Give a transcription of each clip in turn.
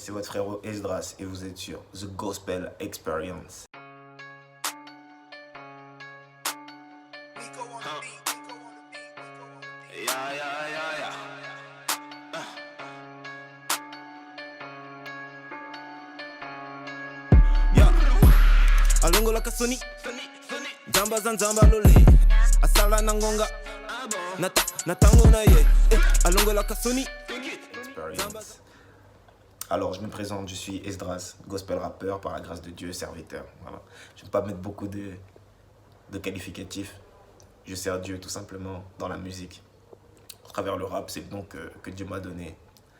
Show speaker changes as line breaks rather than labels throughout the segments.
c'est votre frérot Esdras et vous êtes sur The Gospel Experience.
Alongo la kasoni Jamba zanzamba lole Asala nangonga Natango na ye Alongo la kasoni
Experience. Alors, je me présente, je suis Esdras, gospel rappeur, par la grâce de Dieu, serviteur. Voilà. Je ne vais pas mettre beaucoup de qualificatifs. Je sers Dieu tout simplement dans la musique. À travers le rap, c'est le don que Dieu m'a donné.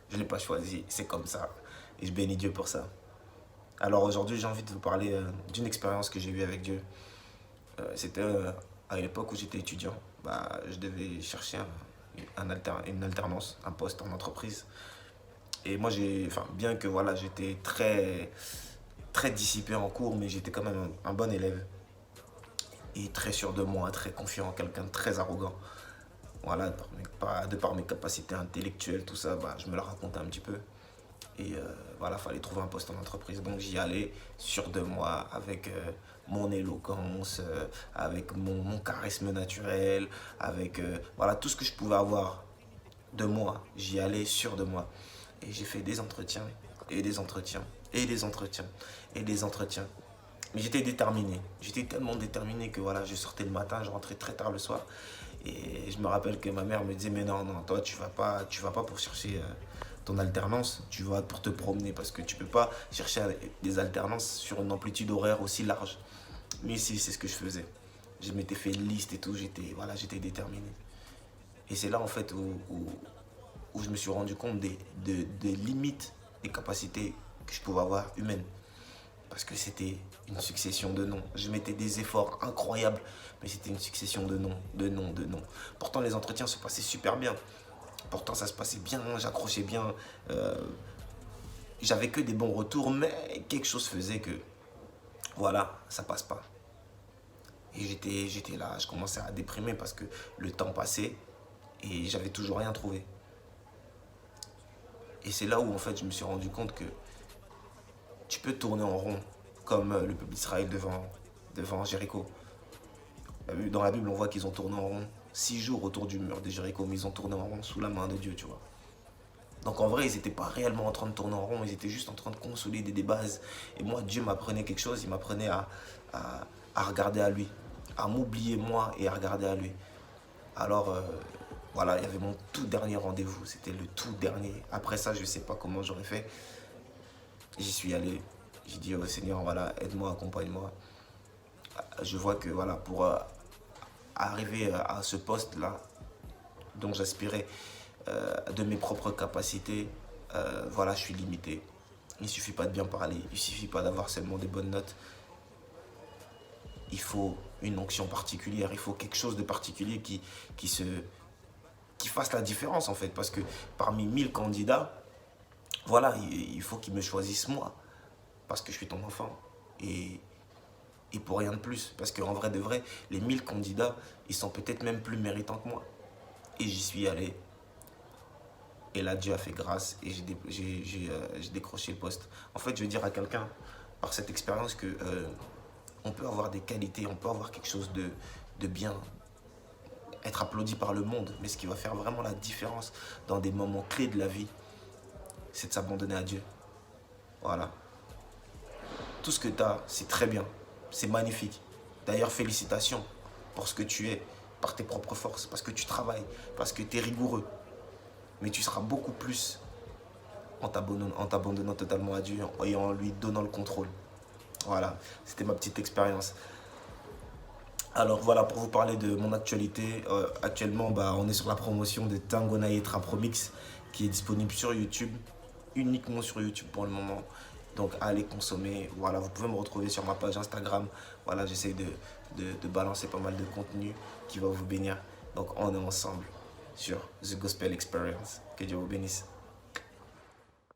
Je ne l'ai pas choisi, c'est comme ça. Et je bénis Dieu pour ça. Alors aujourd'hui, j'ai envie de vous parler d'une expérience que j'ai eue avec Dieu. C'était à l'époque où j'étais étudiant. Je devais chercher une alternance, un poste en entreprise. Et moi, bien que voilà, j'étais très dissipé en cours, mais j'étais quand même un bon élève. Et très sûr de moi, très confiant, quelqu'un de très arrogant. Voilà, de par mes capacités intellectuelles, tout ça, je me la racontais un petit peu. Et voilà, fallait trouver un poste en entreprise. Donc j'y allais sûr de moi, avec mon éloquence, avec mon charisme naturel, avec voilà, tout ce que je pouvais avoir de moi. J'y allais sûr de moi. Et j'ai fait des entretiens, et des entretiens, et des entretiens, et des entretiens. Mais j'étais déterminé. J'étais tellement déterminé que voilà, je sortais le matin, je rentrais très tard le soir. Et je me rappelle que ma mère me disait, mais non, toi, tu vas pas pour chercher ton alternance, tu vas pour te promener parce que tu peux pas chercher des alternances sur une amplitude horaire aussi large. Mais ici, c'est ce que je faisais. Je m'étais fait une liste et tout, j'étais déterminé. Et c'est là en fait où je me suis rendu compte des limites des capacités que je pouvais avoir humaines. Parce que c'était une succession de noms. Je mettais des efforts incroyables, mais c'était une succession de noms, de noms, de noms. Pourtant, les entretiens se passaient super bien. Pourtant, ça se passait bien, j'accrochais bien. J'avais que des bons retours, mais quelque chose faisait que, voilà, ça passe pas. Et j'étais là, je commençais à déprimer parce que le temps passait et j'avais toujours rien trouvé. Et c'est là où, en fait, je me suis rendu compte que tu peux tourner en rond, comme le peuple d'Israël devant Jéricho. Dans la Bible, on voit qu'ils ont tourné en rond 6 jours autour du mur de Jéricho, mais ils ont tourné en rond sous la main de Dieu, tu vois. Donc en vrai, ils n'étaient pas réellement en train de tourner en rond, ils étaient juste en train de consolider des bases. Et moi, Dieu m'apprenait quelque chose, il m'apprenait à regarder à lui, à m'oublier moi et à regarder à lui. Alors voilà, il y avait mon tout dernier rendez-vous, c'était le tout dernier. Après ça, je ne sais pas comment j'aurais fait. J'y suis allé, j'ai dit au Seigneur, voilà, aide-moi, accompagne-moi. Je vois que voilà, pour arriver à ce poste-là, dont j'aspirais de mes propres capacités, voilà, je suis limité. Il ne suffit pas de bien parler, il ne suffit pas d'avoir seulement des bonnes notes. Il faut une onction particulière, il faut quelque chose de particulier qui fasse la différence en fait. Parce que parmi 1000 candidats, voilà, il faut qu'ils me choisissent moi. Parce que je suis ton enfant. Et pour rien de plus. Parce qu'en vrai de vrai, les 1000 candidats, ils sont peut-être même plus méritants que moi. Et j'y suis allé. Et là, Dieu a fait grâce et j'ai décroché le poste. En fait, je veux dire à quelqu'un, par cette expérience, que on peut avoir des qualités, on peut avoir quelque chose de bien, être applaudi par le monde. Mais ce qui va faire vraiment la différence dans des moments clés de la vie, c'est de s'abandonner à Dieu. Voilà. Tout ce que tu as, c'est très bien. C'est magnifique. D'ailleurs, félicitations pour ce que tu es, par tes propres forces, parce que tu travailles, parce que tu es rigoureux. Mais tu seras beaucoup plus en t'abandonnant totalement à Dieu et en lui donnant le contrôle. Voilà, c'était ma petite expérience. Alors voilà, pour vous parler de mon actualité, actuellement on est sur la promotion de Tango na Ye Trap Remix qui est disponible sur YouTube, uniquement sur YouTube pour le moment. Donc allez consommer, voilà, vous pouvez me retrouver sur ma page Instagram. Voilà, j'essaie de balancer pas mal de contenu qui va vous bénir. Donc on est ensemble sur The Gospel Experience. Que Dieu vous bénisse.